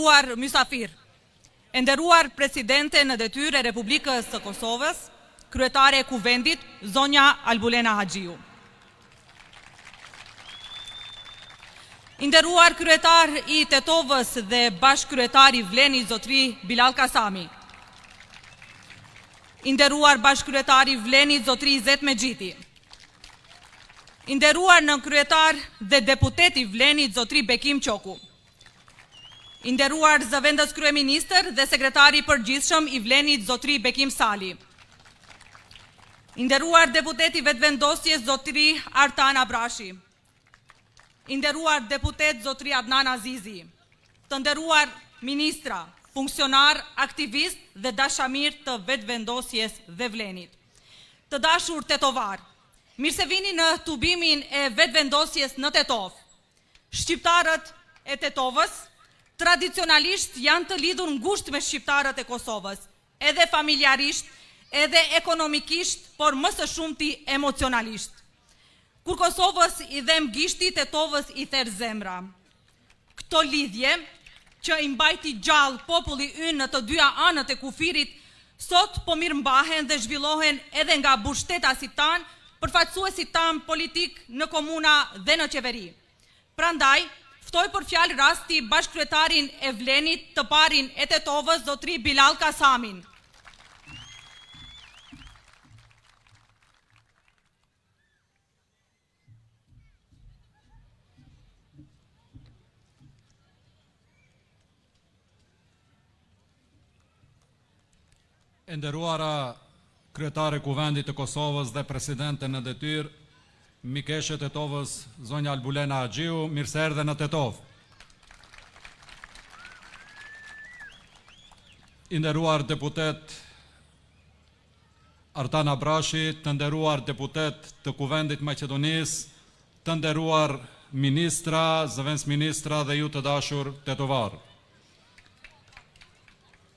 Nderuar mysafir, e nderuar presidente në detyrë e Republikës së Kosovës, kryetare e Kuvendit, zonja Albulena Haxhiu. I nderuar kryetar i Tetovës dhe bashkryetar i Vlenit zotri Bilal Kasami. I nderuar bashkryetar i Vlenit zotri Zet Mexhiti. I nderuar nënkryetar dhe deputet i Vlenit zotri Bekim Qoku. I nderuar zëvendës kryeministër dhe sekretari i përgjithshëm i Vlenit zotri Bekim Sali. I nderuar deputeti vetëvendosjes zotri Artan Abrashi. I nderuar deputet zotri Adnan Azizi. Të nderuar ministra, funksionar, aktivist dhe dashamir të vetëvendosjes dhe Vlenit. Të dashur tetovar, mirë se vini në tubimin e vetëvendosjes në Tetov. Shqiptarët e Tetovës tradicionalisht janë të lidhur ngushtë me shqiptarët e Kosovës, edhe familjarisht, edhe ekonomikisht, por më së shumti emocionalisht. Kur Kosovës i dhem gishti, Tetovës i therr zemra. Këto lidhje, që i mbajti gjallë populli ynë në të dyja anët e kufirit, sot po mirëmbahen dhe zhvillohen edhe nga mbushtetasit tanë, përfaqësuesit tanë politik në komuna dhe në qeveri. Prandaj, ftoj për fjalë rasti bashkryetarin e Vlenit, të parin e Tetovës, zotri Bilal Kasamin. E nderuara kryetare Kuvendit të Kosovës dhe presidente në detyrë, Mikeshe Tetovës, zonja Albulena Haxhiu, mirë se erdhe në Tetov. I nderuar deputet Artan Abrashi, të nderuar deputet të Kuvendit Maqedonisë, të nderuar ministra, zëvendës ministra dhe ju të dashur tetovar.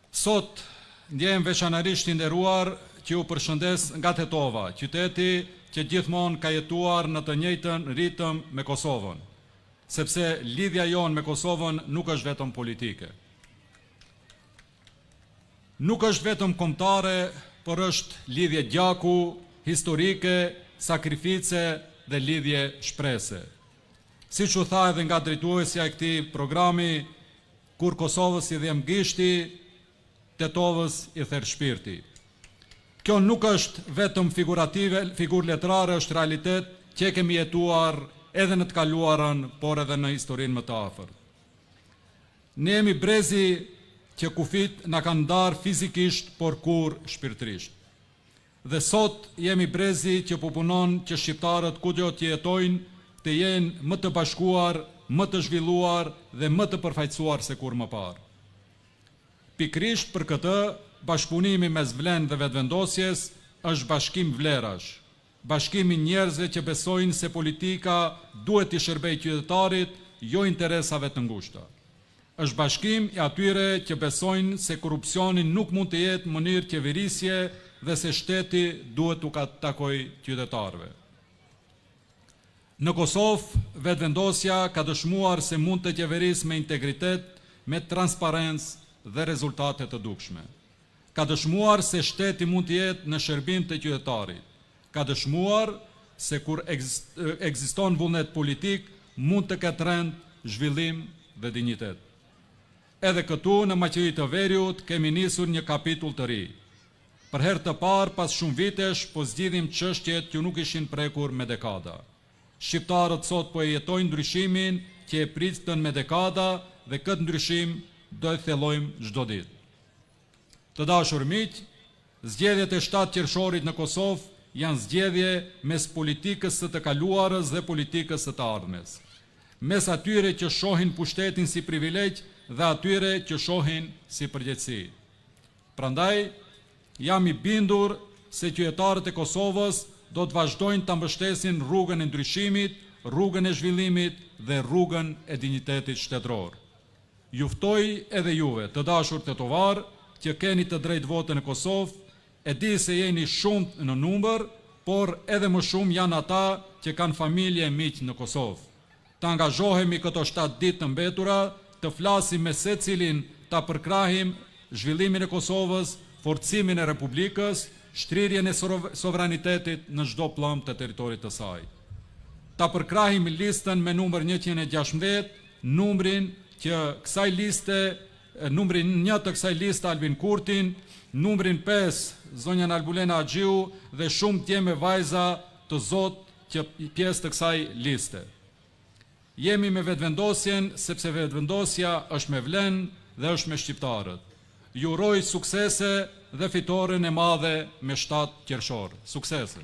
Sot ndjehem veçanërisht i nderuar që ju përshëndes nga Tetova, qyteti që gjithmonë ka jetuar në të njëjtën ritëm me Kosovën, sepse lidhja jonë me Kosovën nuk është vetëm politike. Nuk është vetëm kombëtare, por është lidhje gjaku, historike, sakrifice dhe lidhje shprese. Siç u tha edhe nga drejtuesja e këtij programi, kur Kosovës i dhem gishti, Tetovës i therr shpirti. Kjo nuk është vetëm figurë letrare, është realitet që kemi jetuar edhe në të kaluarën, por edhe në historinë më të afërt. Ne jemi brezi që kufit na kanë ndarë fizikisht, por kur shpirtërisht. Dhe sot jemi brezi që po punon që shqiptarët kudo që jetojnë të jenë më të bashkuar, më të zhvilluar dhe më të përfaqësuar se kur më parë. Pikrisht për këtë, bashkëpunimi mes Vlen dhe vetëvendosjes është bashkim vlerash, bashkimi njerëzve që besojnë se politika duhet të shërbejë qytetarit, jo interesave të ngushta. Është bashkim i atyre që besojnë se korrupsioni nuk mund të jetë mënyrë qeverisje dhe se shteti duhet t'u takojë qytetarëve. Në Kosovë, vetëvendosja ka dëshmuar se mund të qeverisë me integritet, me transparencë dhe rezultate të dukshme. Ka dëshmuar se shteti mund të jetë në shërbim të qytetarit. Ka dëshmuar se kur ekziston vullnet politik, mund të ketë rend, zhvillim dhe dinjitet. Edhe këtu në Maqedoninë të Veriut kemi nisur një kapitull të ri. Për herë të parë pas shumë vitesh po zgjidhim çështjet që nuk ishin prekur me dekada. Shqiptarët sot po e jetojnë ndryshimin që e pritën me dekada dhe këtë ndryshim do e thellojmë çdo ditë. Të dashur miq, zgjedhjet e 7 qershorit në Kosovë janë zgjedhje mes politikës së të kaluarës dhe politikës së të ardhmes. Mes atyre që shohin pushtetin si privilegj dhe atyre që shohin si përgjegjësi. Prandaj, jam i bindur se qytetarët e Kosovës do të vazhdojnë ta mbështesin rrugën e ndryshimit, rrugën e zhvillimit dhe rrugën e dinjitetit shtetëror. Ju ftoj edhe juve, të dashur tetovar, që keni të drejtë votën në Kosovë, e di se jeni shumë në numër, por edhe më shumë janë ata që kanë familje e miq në Kosovë. Të angazhohemi këto 7 ditë të mbetura, të flasim me secilin ta përkrahim zhvillimin e Kosovës, forcimin e Republikës, shtrirjen e sovranitetit në çdo pllumb të territorit të saj. Ta përkrahim listën me numër 116, numrin që kësaj liste, numrin 1 të kësaj liste Albin Kurtin, numrin 5 zonjën Albulena Axhiu dhe shumë tjeme vajza të zot që pjesë të kësaj liste. Jemi me vetëvendosjen sepse vetëvendosja është me vlen dhe është me shqiptarët. Ju uroj suksese dhe fitoren e madhe me 7 qershor. Suksese!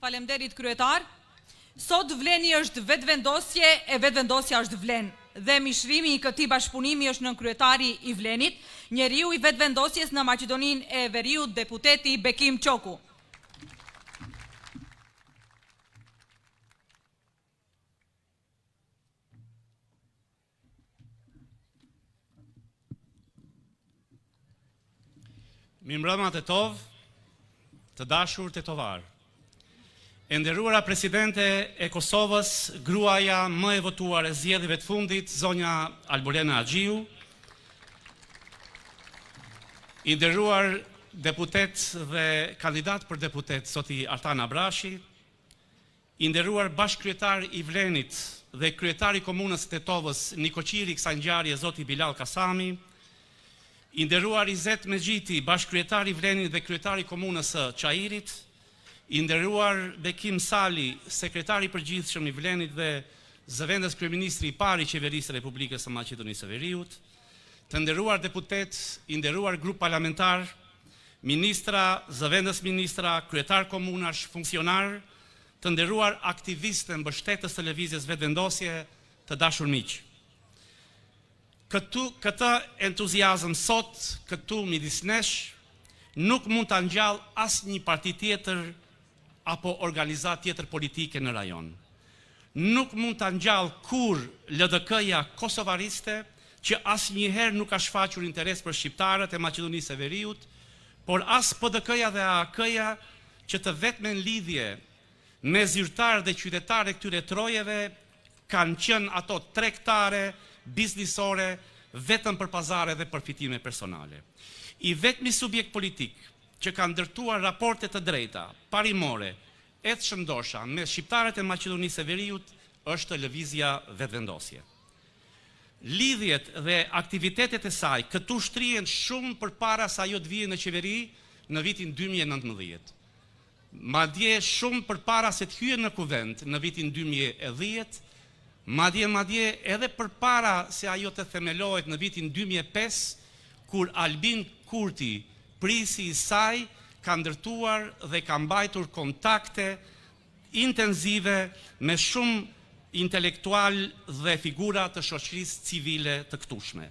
Faleminderit kryetar. Sot vleni është vetëvendosje e vetëvendosja është vlen. Dhe mishrimi i këtij bashkëpunimi është nën kryetari i vlenit, njeriu i vetëvendosjes në Maqedoninë e Veriut, deputeti Bekim Çoku. Mirëmbrëma Tetov, të dashur tetovar. E nderuara presidente e Kosovës, gruaja më e votuar e zgjedhjeve të fundit, zonja Albulena Axhiu, i nderuar deputet dhe kandidat për deputet zoti Artan Abrashi, i nderuar bashkëkryetar i Vlenit dhe kryetari i komunës së Tetovës Nikoqiri kësaj ngjarje zoti Bilal Kasami, i nderuar Izet Mexhiti, bashkëkryetari i Vlenit dhe kryetari i komunës së Çajirit, i nderuar Bekim Sali, sekretari i përgjithshëm i Vlenit dhe zëvendës kryeministri i parë i qeverisë së Republikës së Maqedonisë së Veriut, të nderuar deputet, i nderuar grup parlamentar, ministra, zëvendës ministra, kryetar komunash, funksionar, të nderuar aktivistë mbështetës të lëvizjes vetëvendosje, të dashur miq. Këtë entuziazëm sot, këtu midis nesh, nuk mund ta ngjall asnjë parti tjetër apo organizat tjetër politike në rajon. Nuk mund ta ngjall kur LDK-ja kosovariste, që asnjëherë nuk ka shfaqur interes për shqiptarët e Maqedonisë së Veriut, por as PDK-ja dhe AAK-ja që të vetmen lidhje me zyrtarë dhe qytetarë e këtyre trojeve kanë qenë ato tregtare, biznisore, vetëm për pazare dhe përfitime personale. I vetmi subjekt politik që kanë ndërtuar raporte të drejta, parimore, e të shëndosha me shqiptarët e Maqedonisë së Veriut është lëvizja vetëvendosje. Lidhjet dhe aktivitetet e saj këtu shtrihen shumë përpara se ajo të vijë në qeveri në vitin 2019. Madje shumë përpara se të hyjë në kuvent në vitin 2010, madje edhe përpara se ajo të themelohet në vitin 2005, kur Albin Kurti, prisi i saj, ka ndërtuar dhe ka mbajtur kontakte intenzive me shumë intelektual dhe figura të shoqërisë civile të këtushme.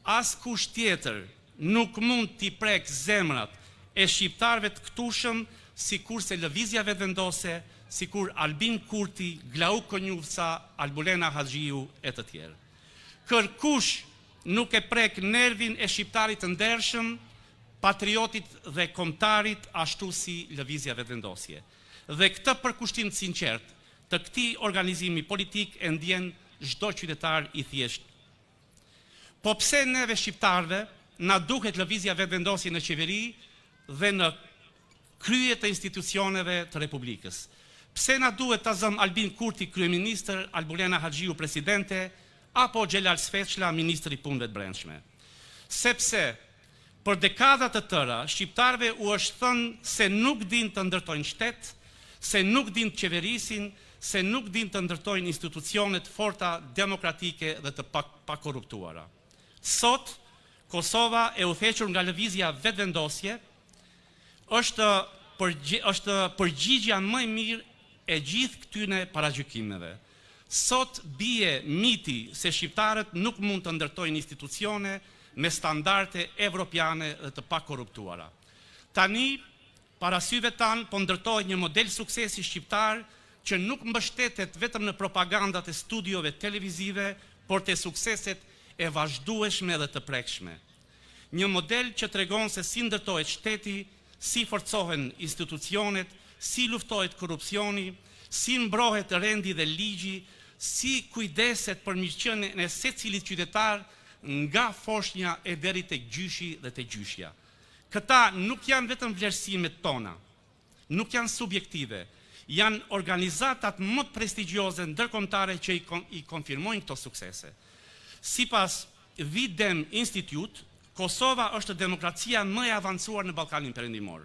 Askush tjetër nuk mund t'i prek zemrat e shqiptarëve të këtushëm sikur se lëvizja vetëvendose, sikur Albin Kurti, Glauk Konjufca, Albulena Axhiu e të tjerë. Kërkush nuk e prek nervin e shqiptarit të ndershëm, patriotit dhe kombëtarit ashtu si lëvizja vetëvendosje. Dhe këtë përkushtim të sinqert të këtij organizimi politik e ndjen çdo qytetar i thjesht. Po pse neve shqiptarëve na duhet lëvizja vetëvendosje në qeveri dhe në krye të institucioneve të Republikës? Pse na duhet ta zëm Albin Kurti kryeministër, Albulena Axhiu presidente, apo Xhelal Sfeçla ministri i punëve të brendshme? Sepse për dekada të tëra shqiptarëve u është thënë se nuk din të ndërtojnë shtet, se nuk din të qeverisin, se nuk din të ndërtojnë institucionet forta, demokratike dhe të pakorruptuara. Sot, Kosova e udhëhequr nga lëvizja vetëvendosje është përgjigjja më e mirë e gjithë këtyre paragjykimeve. Sot bie miti se shqiptarët nuk mund të ndërtojnë institucione me standarde evropiane dhe të pakorruptuara. Tani, para syve tanë po ndërtohet një model suksesi shqiptar që nuk mbështetet vetëm në propagandat e studiove televizive, por te sukseset e vazhdueshme dhe të prekshme. Një model që tregon se si ndërtohet shteti, si forcohen institucionet, si luftohet korrupsioni, si mbrohet rendi dhe ligji, si kujdeset për mirëqenien e secilit qytetar nga foshnja e deri tek gjyshi dhe tek gjyshja. Këta nuk janë vetëm vlerësimet tona, nuk janë subjektive, janë organizatat më prestigjioze ndërkombëtare që i konfirmojnë këto suksese. Sipas Videm Institute, Kosova është demokracia më e avancuar në Ballkanin Perëndimor.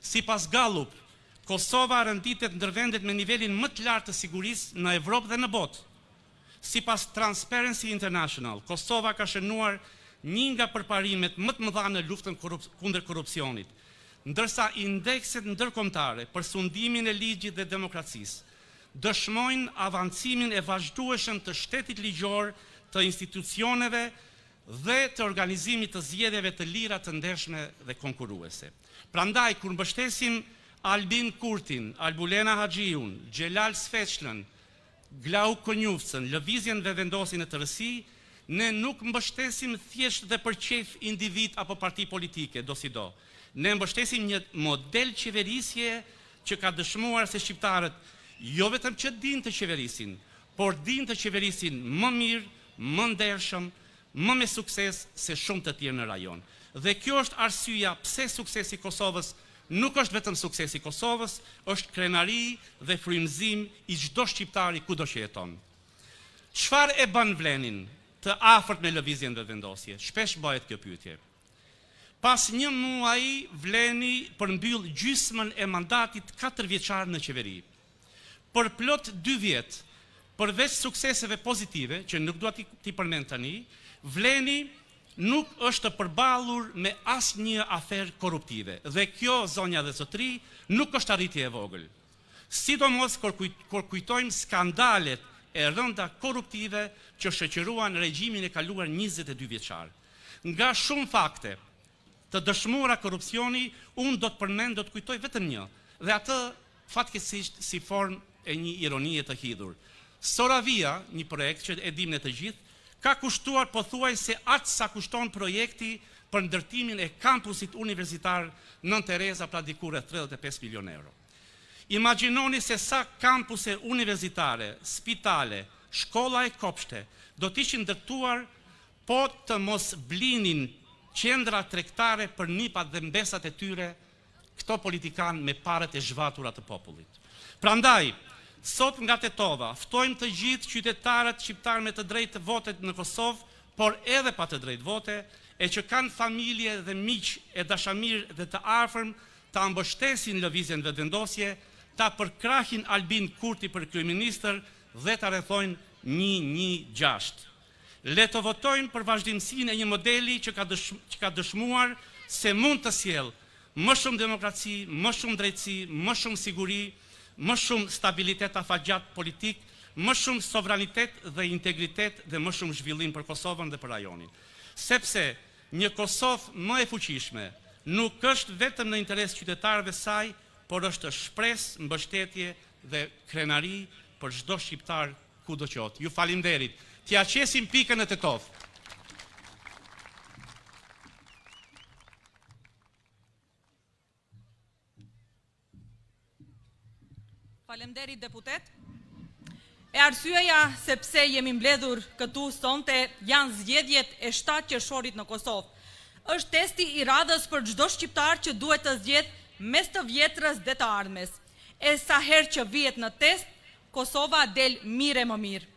Sipas Gallup, Kosova renditet ndër vendet me nivelin më të lartë të sigurisë në Evropë dhe në botë. Sipas Transparency International, Kosova ka shënuar një nga përparimet më të mëdha në luftën kundër korrupsionit, ndërsa indekset ndërkombëtare për sundimin e ligjit dhe demokracisë dëshmojnë avancimin e vazhdueshëm të shtetit ligjor, të institucioneve dhe të organizimit të zgjedhjeve të lira, të ndershme dhe konkurruese. Prandaj, kur mbështesim Albin Kurtin, Albulena Haxhiun, Xhelal Sfeçlën, Glau Konjufcën, lëvizjen dhe vendosin e tërësi, ne nuk mbështesim thjesht dhe për qejf individ apo parti politike, do si do. Ne mbështesim një model qeverisje që ka dëshmuar se shqiptarët jo vetëm që din të qeverisin, por din të qeverisin më mirë, më ndershëm, më me sukses se shumë të tjerë në rajon. Dhe kjo është arsyeja pse suksesi i Kosovës nuk është vetëm suksesi i Kosovës, është krenari dhe frymëzim i çdo shqiptari kudo që jeton. Çfarë e bën Vlenin të afërt me lëvizjen dhe vendosje? Shpesh bëhet kjo pyetje. Pas një muaji, Vleni përmbyll gjysmën e mandatit 4 vjeçar në qeveri. Për plot 2 vjet, përveç sukseseve pozitive, që nuk dua t'i përmend tani, Vleni nuk është përballur me asnjë aferë korruptive. Dhe kjo, zonja dhe zotëri, nuk është arritje e vogël. Sidomos kur kujtojmë skandalet e rënda korruptive që shoqëruan regjimin e kaluar 22 vjeçar. Nga shumë fakte të dëshmuara korrupsioni, unë do të përmend, do të kujtoj vetëm një, dhe atë fatkeqësisht si formë e një ironie të hidhur. Soravia, një projekt që e dimë ne të gjithë, ka kushtuar pothuajse aq sa kushton projekti për ndërtimin e kampusit universitar Nën Tereza, pra diku rreth 35 milionë euro. Imagjinoni se sa kampuse universitare, spitale, shkolla e kopshte do të ishin ndërtuar po të mos blinin qendra tregtare për nipat dhe mbesat e tyre këto politikan me paret e zhvatura të popullit. Prandaj, sot nga Tetova, ftojmë të gjithë qytetarët shqiptarë me të drejtë votet në Kosovë, por edhe pa të drejtë vote, e që kanë familje dhe miq e dashamirë dhe të afërm, ta mbështesin lëvizjen dhe vendosje, ta përkrahin Albin Kurti për kryeministër dhe ta rrethojnë 116. Le të votojmë për vazhdimsinë e një modeli që ka dëshmuar se mund të sjellë më shumë demokraci, më shumë drejtësi, më shumë siguri, më shumë stabilitet afatgjat politik, më shumë sovranitet dhe integritet dhe më shumë zhvillim për Kosovën dhe për rajonin. Sepse një Kosovë më e fuqishme nuk është vetëm në interes qytetarëve saj, por është shpresë, mbështetje dhe krenari për çdo shqiptar kudo qoftë. Ju faleminderit. T'ja qesim pikën në Tetov. Faleminderit deputet. E arsyeja sepse jemi mbledhur këtu sonte janë zgjedhjet e 7 qershorit në Kosovë. Është testi i radhës për çdo shqiptar që duhet të zgjedh mes të vjetrës dhe të ardhmes. E sa herë që vihet në test, Kosova del mire më mirë.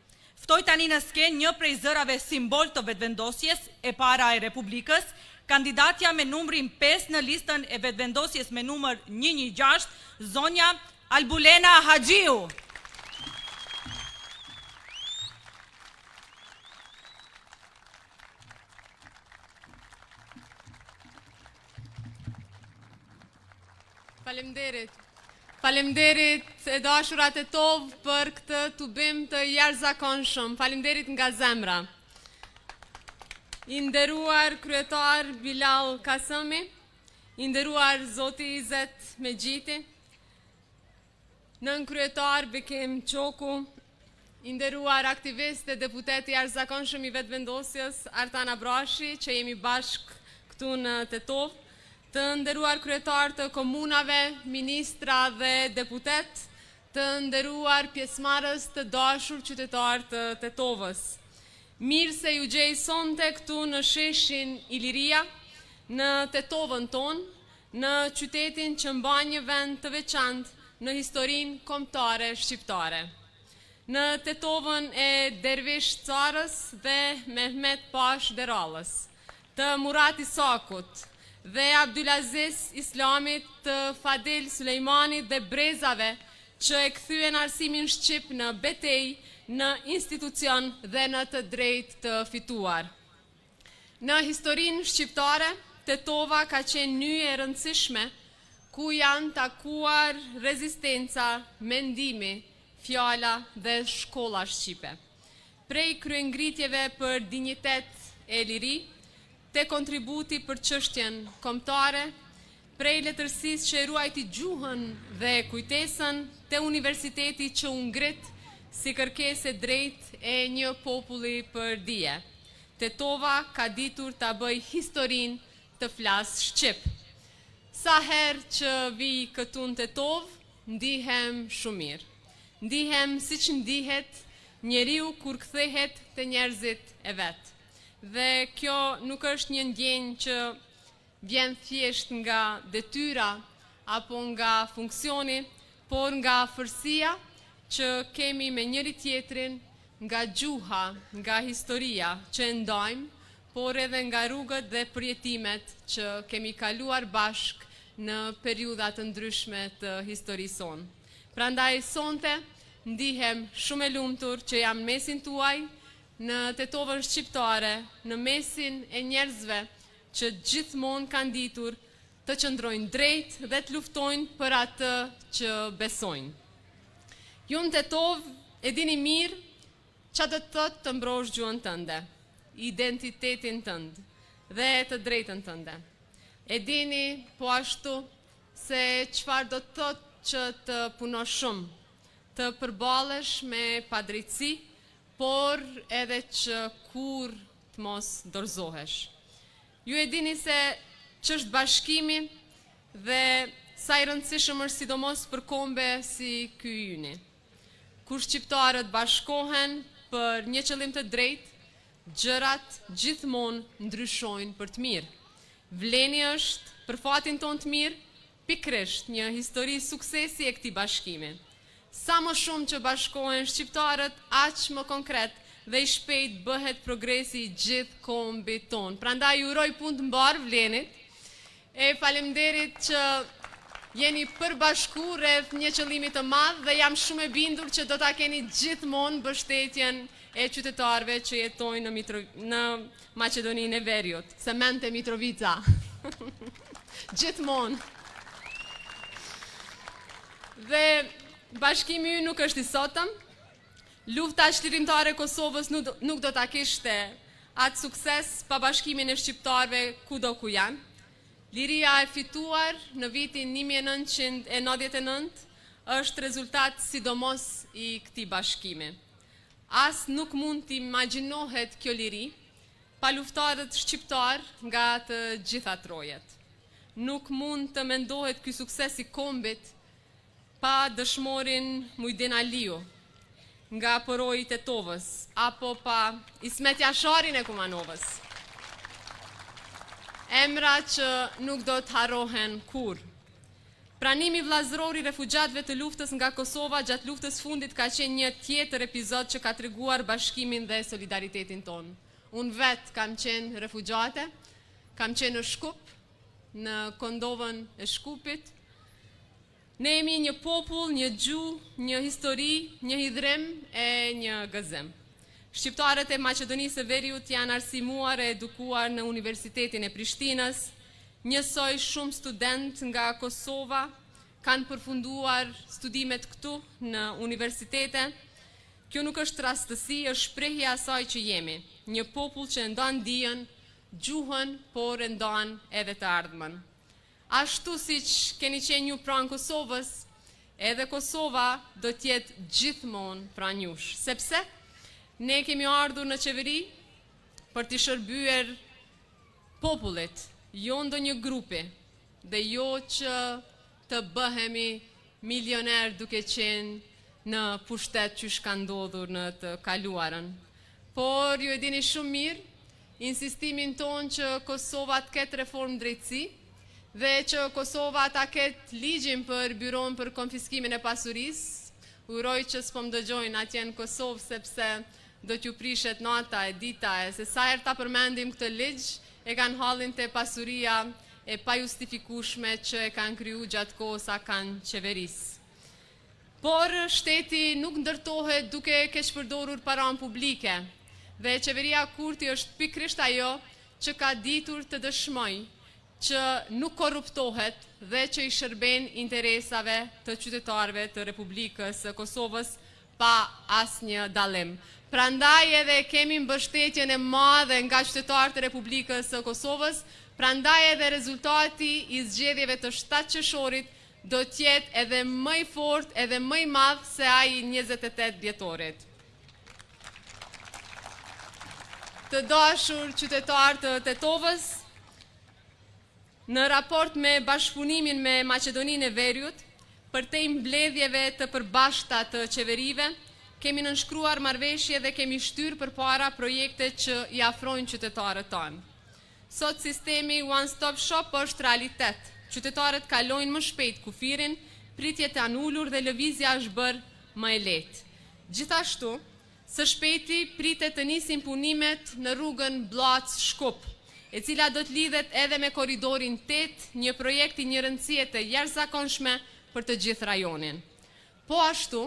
Ftoj tani në skenë një prej zërave simbol të vetëvendosjes e para e Republikës, kandidatja me numrin 5 në listën e vetëvendosjes me numër 116, zonja Albulena Haxhiu. Faleminderit. Faleminderit e dashurat e Tetov për këtë tubim të jashtëzakonshëm. Faleminderit nga zemra. I nderuar kryetar Bilal Kasëmi, i nderuar zoti Izet Mexhiti, nën kryetar Bekim Çoku, i nderuar aktivist e deputet i jashtëzakonshëm i vetëvendosjes Artan Abrashi, që jemi bashk këtu në Tetov, të nderuar kryetar të komunave, ministra dhe deputet, të nderuar pjesëmarrës të dashur qytetar të Tetovës. Mirë se ju gjej sonte këtu në sheshin Iliria, në Tetovën tonë, në qytetin që mban një vend të veçantë në historinë kombëtare shqiptare. Në Tetovën e Dervish Carës dhe Mehmet Pash Derallës, të Murat Isakut dhe Abdulaziz Islamit, të Fadil Sulejmanit dhe brezave që e kthyen arsimin shqip në betejë, në institucion dhe në të drejtë të fituar. Në historinë shqiptare, Tetova ka qenë nyje e rëndësishme ku janë takuar rezistenca, mendimi, fjala dhe shkolla shqipe. Prej kryengritjeve për dinjitet e liri, te kontributi për çështjen kombëtare, prej letërsisë që e ruajti gjuhën dhe kujtesën, te universiteti që u ngrit si kërkesë e drejtë e një populli për dije. Tetova ka ditur ta bëj historinë të flasë shqip. Sa herë që vi këtu në Tetovë, ndihem shumë mirë. Ndihem si që ndihet njeriu kur kthehet te njerëzit e vet. Dhe kjo nuk është një ndjenjë që vjen thjesht nga detyra apo nga funksioni, por nga afërsia që kemi me njëri tjetrin, nga gjuha, nga historia që e ndajmë, por edhe nga rrugët dhe përjetimet që kemi kaluar bashk në periudha të ndryshme të historisë sonë. Prandaj sonte ndihem shumë e lumtur që jam në mesin tuaj, në Tetovën shqiptare, në mesin e njerëzve që gjithmonë kanë ditur të qëndrojnë drejt dhe të luftojnë për atë që besojnë. Ju në Tetovë e dini mirë që do të thotë të mbrosh gjuhën tënde, identitetin tënd dhe të drejtën tënde. E dini po ashtu se çfarë do të thotë që të punosh shumë, të përballesh me padrejtësi, por edhe që kur të mos dorëzohesh. Ju e dini se ç'është bashkimi dhe sa i rëndësishëm është sidomos për kombe si ky yni. Kur shqiptarët bashkohen për një qëllim të drejtë, gjërat gjithmonë ndryshojnë për të mirë. Vleni është për fatin ton të mirë, pikërisht një histori suksesi e këtij bashkimi. Sa më shumë që bashkohen shqiptarët, aq më konkret dhe i shpejt bëhet progresi i gjithë kombit ton. Prandaj ju uroj punë të mbar Vlenit. E faleminderit që jeni përbashku rreth një qëllimi të madh dhe jam shumë e bindur që do ta keni gjithmonë mbështetjen e qytetarëve që jetojnë në Maqedoninë e Veriut, Semente Mitrovica. Gjithmonë. Dhe bashkimi ynë nuk është i sotëm. Lufta çlirimtare e Kosovës nuk do ta kishte atë sukses pa bashkimin e shqiptarëve kudo ku janë. Liria e fituar në vitin 1999 është rezultat sidomos i këtij bashkimi. As nuk mund të imagjinohet kjo liri pa luftarët shqiptar nga të gjitha trojet. Nuk mund të mendohet ky sukses i kombit pa dëshmorin Mujdin Aliu nga Poroi i Tetovës apo pa Ismet Jasharin e Kumanovës. Emra që nuk do të harrohen kur. Pranimi vllazëror i refugjatëve të luftës nga Kosova gjatë luftës fundit ka qenë një tjetër epizod që ka treguar bashkimin dhe solidaritetin tonë. Unë vetë kam qenë refugjate, kam qenë në Shkup, në Kondovën e Shkupit. Ne jemi një popull, një gjuhë, një histori, një hidhrim e një gëzim. Shqiptarët e Maqedonisë së Veriut janë arsimuar e edukuar në Universitetin e Prishtinës. Njësoj shumë student nga Kosova kanë përfunduar studimet këtu në universitete. Kjo nuk është rastësi, është shprehje e asaj që jemi, një popull që e ndan dijen, gjuhën, por e ndan edhe të ardhmen. Ashtu siç keni qenë ju pranë Kosovës, edhe Kosova do të jetë gjithmonë pranë jush, sepse ne kemi ardhur në qeveri për të shërbyer popullit, jo ndonjë grupi, dhe jo që të bëhemi milioner duke qenë në pushtet që shka ndodhur në të kaluarën. Por ju e dini shumë mirë insistimin ton që Kosova të ketë reformë drejtësi dhe që Kosova ta ketë ligjin për byron për konfiskimin e pasurisë. Uroj që s'po më dëgjojnë atje në Kosovë sepse do t'ju prishet nata e dita e se sa herë ta përmendim këtë ligj e kanë hallin të pasuria e pa justifikushme që e kanë kriju gjatë kohës sa kanë qeverisë. Por shteti nuk ndërtohet duke keq përdorur paranë publike dhe qeveria Kurti është pikrisht ajo që ka ditur të dëshmoj që nuk korruptohet dhe që i shërben interesave të qytetarëve të Republikës së Kosovës pa asnjë dallim. Prandaj edhe kemi mbështetjen e madhe nga qytetarët e Republikës së Kosovës, prandaj edhe rezultati i zgjedhjeve të 7 qershorit do t'jetë edhe më i fortë edhe më i madh se ai 28 dhjetorit. Të dashur qytetarë të Tetovës, në raport me bashkëpunimin me Maqedoninë e Veriut, për te mbledhjeve të përbashkëta të qeverive, kemi nënshkruar marrëveshje dhe kemi shtyrë përpara projekte që i afrojnë qytetarët tanë. Sot sistemi One Stop Shop është realitet. Qytetarët kalojnë më shpejt kufirin, pritjet e anullur dhe lëvizja është bërë më e lehtë. Gjithashtu, së shpejti pritet të nisin punimet në rrugën Blac-Shkup, e cila do të lidhet edhe me koridorin 8, një projekt i një rëndësie të jashtëzakonshme për të gjithë rajonin. Po ashtu,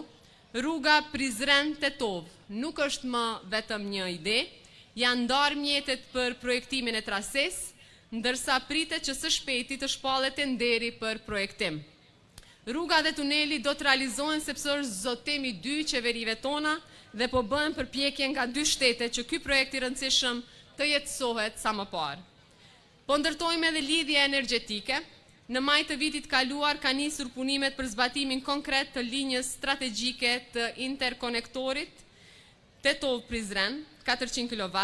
rruga Prizren-Tetov nuk është më vetëm një ide, janë ndarë mjetet për projektimin e trases, ndërsa pritet që së shpejti të shpallet e nderi për projektim. Rruga dhe tuneli do të realizohen sepse është zotemi 2 qeverive tona dhe po bëhen përpjekje nga 2 shtete që ky projekt i rëndësishëm të jetësohet sa më parë. Po ndërtojmë edhe lidhje energjetike. Në maj të vitit kaluar ka nisur punimet për zbatimin konkret të linjës strategjike të interkonektorit Tetov-Prizren, 400 kW,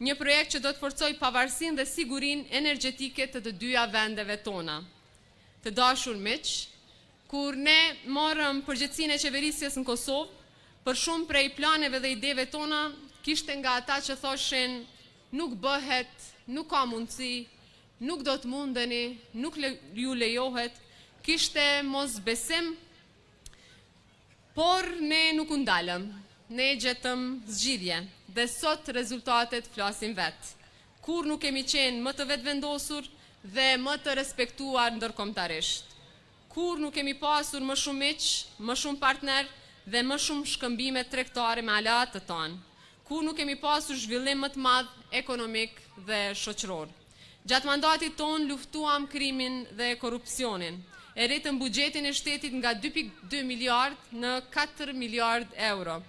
një projekt që do të forcoj pavarësinë dhe sigurinë energjetike të dyja vendeve tona. Të dashur miq, kur ne morëm përgjegjësinë e qeverisjes në Kosovë, për shumë prej planeve dhe ideve tona, kishte nga ata që thoshin nuk bëhet, nuk ka mundësi, nuk do të mundeni, nuk ju lejohet, kishte mos besim, por ne nuk u ndalëm, ne gjetëm zgjidhje dhe sot rezultatet flasin vetë. Kur nuk kemi qenë më të vetëvendosur dhe më të respektuar ndërkombëtarisht. Kur nuk kemi pasur më shumë miq, më shumë partner dhe më shumë shkëmbime tregtare me aleatët të tanë. Kur nuk kemi pasur zhvillim më të madh ekonomik dhe shoqëror. Gjatë mandatit ton luftuam krimin dhe korrupsionin. E rritëm buxhetin e shtetit nga 2.2 miliard në 4 miliard euro.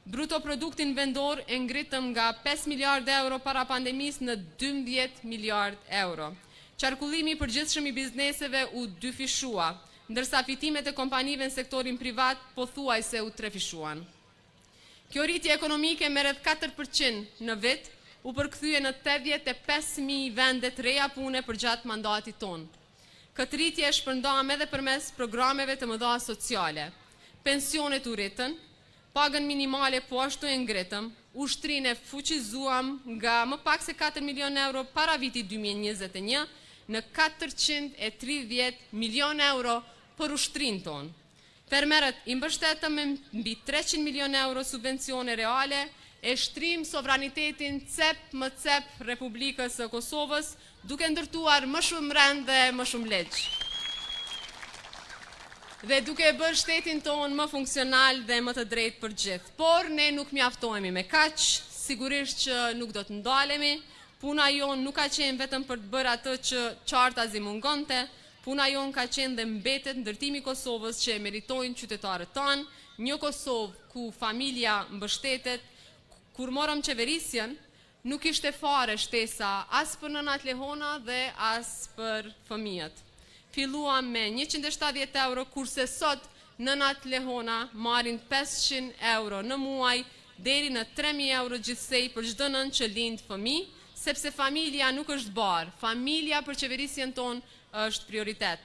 Bruto produktin vendor e ngritëm nga 5 miliard euro para pandemisë në 12 miliard euro. Qarkullimi i përgjithshëm i bizneseve u dyfishua, ndërsa fitimet e kompanive në sektorin privat pothuajse u trefishuan. Kjo rritje ekonomike me rreth 4% në vit u përkthye në 85.000 vende të reja pune për gjatë mandatit ton. Këtë rritje e shpërndam edhe përmes programeve të mëdha sociale. Pensionet u rritën, pagën minimale po ashtu e ngritëm, ushtrinë e fuqizuam nga më pak se 4 milion euro para vitit 2021 në 430 milion euro për ushtrinë tonë. Fermerët i mbështetëm me mbi 300 milion euro subvencione reale, e shtrim sovranitetin cep më cep Republikës së Kosovës, duke ndërtuar më shumë rend dhe më shumë ligj. Dhe duke bërë shtetin tonë më funksional dhe më të drejtë për gjithë. Por ne nuk mjaftohemi me kaq, sigurisht që nuk do të ndalemi. Puna jonë nuk ka qenë vetëm për të bërë atë që qartazi mungonte, puna jonë ka qenë dhe mbetet ndërtimi i Kosovës që e meritojnë qytetarët tanë, një Kosovë ku familja mbështetet. Kur morëm qeverisjen, nuk ishte fare shtesa as për nënat Lehona dhe as për fëmijët. Filluam me 170 euro, kurse sot nënat Lehona marrin 500 euro në muaj deri në 3.000 euro gjithsej për çdo nën që lind fëmijë, sepse familja nuk është barë. Familja për qeverisjen tonë është prioritet.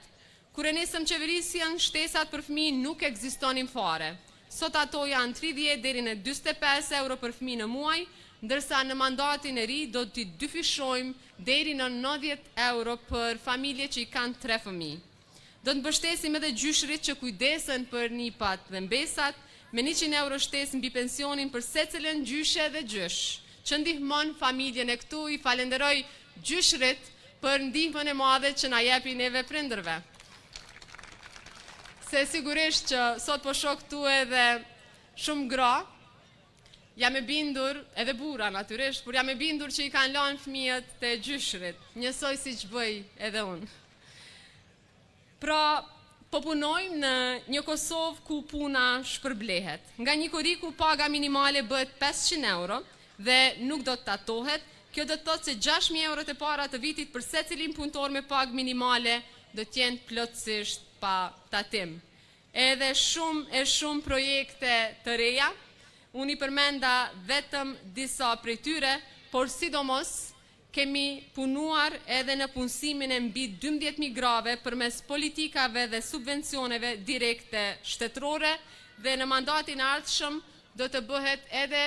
Kur e nisëm qeverisjen, shtesat për fëmijë nuk ekzistonin fare. Sot ato janë 30 deri në 45 euro për fëmijë në muaj, ndërsa në mandatin e ri do t'i dyfishojmë deri në 90 euro për familje që i kanë 3 fëmijë. Do të mbështesim edhe gjyshrit që kujdesen për nipat dhe mbesat, me 100 euro shtesë mbi pensionin për secilën gjyshe dhe gjysh, që ndihmon familjen e këtu. I falenderoj gjyshrit për ndihmën e madhe që na japin neve prindërve. Se sigurisht që sot po shoh këtu edhe shumë gra, jam e bindur, edhe burra natyrisht, por jam e bindur që i kanë lënë fëmijët te gjyshrit, njësoj si që bëj edhe unë. Pra, po punojmë në një Kosovë ku puna shpërblehet. Nga një kuri ku paga minimale bëhet 500 euro dhe nuk do të tatohet, kjo do të thotë se 6.000 euro të para të vitit për secilin punëtor me pagë minimale do të jenë plotësisht pa tatim. Edhe shumë projekte të reja, unë i përmenda vetëm disa prej tyre, por sidomos kemi punuar edhe në punësimin e mbi 12.000 grave përmes politikave dhe subvencioneve direkte shtetërore, dhe në mandatin e ardhshëm do të bëhet edhe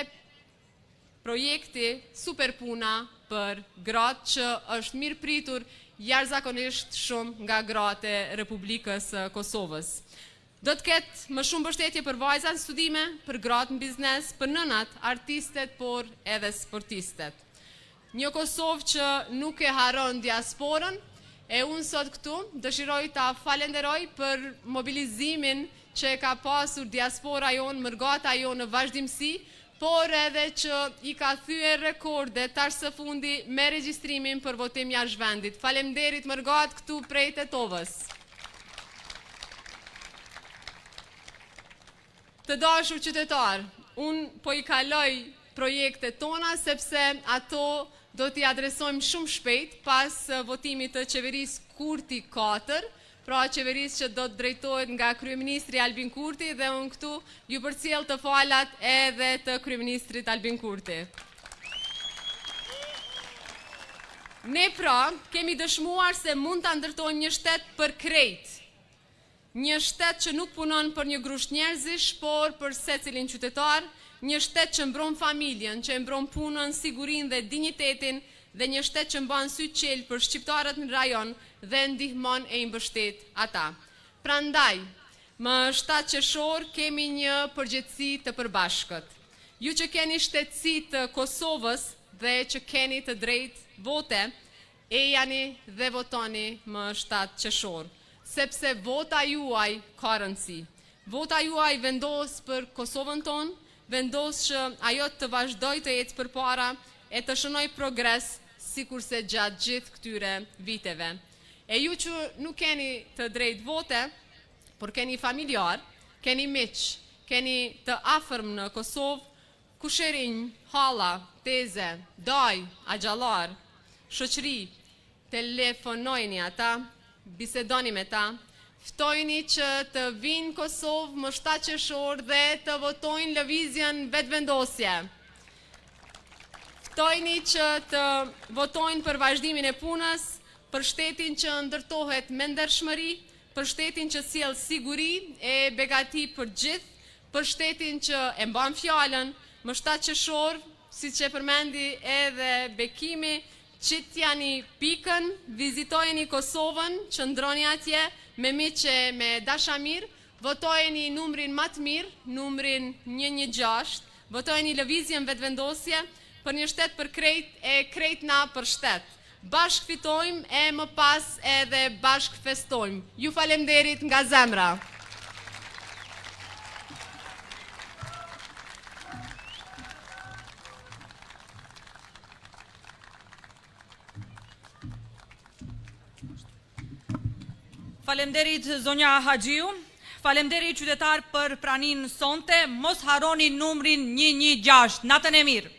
projekti Superpuna për gratë, që është mirë pritur jashtëzakonisht shumë nga gratë e Republikës Kosovës. Do të ketë më shumë mbështetje për vajzat në studime, për gratë në biznes, për nënat, artistet, por edhe sportistet. Një Kosovë që nuk e haron diasporën, e unë sot këtu dëshiroj ta falenderoj për mobilizimin që e ka pasur diaspora jonë, mërgata jonë në vazhdimsi, por edhe që i ka thyer rekorde tash së fundi me regjistrimin për votim jashtë vendit. Faleminderit mërgat këtu prej Tetovës. Të dashur qytetar, unë po i kaloj projekte tona sepse ato do t'i adresojmë shumë shpejt pas votimit të qeverisë Kurti 4, pra qeverisë që do të drejtohet nga kryeministri Albin Kurti, dhe unë këtu ju përcjell të falat edhe të kryeministrit Albin Kurti. Ne pra kemi dëshmuar se mund ta ndërtojmë një shtet për krejt. Një shtet që nuk punon për një grusht njerëzish, por për secilin qytetar, një shtet që mbron familjen, që mbron punën, sigurinë dhe dinjitetin, dhe një shtet që mban sy qelë për shqiptarët në rajon dhe ndihmon e i mbështet ata. Prandaj, më 7 qershor kemi një përgjegjësi të përbashkët. Ju që keni shtetësi të Kosovës dhe që keni të drejtë vote, ejani dhe votoni më 7 qershor. Sepse vota juaj ka rëndësi. Vota juaj vendos për Kosovën tonë, vendos që ajo të vazhdoj të ecë përpara e të shënoj progres sikurse gjatë gjithë këtyre viteve. E ju që nuk keni të drejtë vote, por keni familjar, keni miq, keni të afërm në Kosovë, kushërinj, halla, teze, daj, axhallar, shoqëri, telefonojni ata, bisedoni me ta, ftojni që të vinë Kosovë më 7 qershor dhe të votojnë lëvizjen vetëvendosje. Ftojni që të votojnë për vazhdimin e punës, për shtetin që ndërtohet me ndershmëri, për shtetin që sjell siguri e begati për gjithë, për shtetin që e mban fjalën. Më 7 qershor, siç e përmendi edhe Bekimi, qitjani pikën, vizitojeni Kosovën, qëndroni atje me miqe, me dashamir, votojeni numrin më të mirë, numrin 116, votojeni lëvizjen vetëvendosje për një shtet për krejt e krejt na për shtet. Bashk fitojmë e më pas edhe bashk festojmë. Ju falemderit nga zemra. Falemderit zonja Haxhiu, falemderit qytetar për pranin sonte, mos haroni numrin 116, natën e mirë.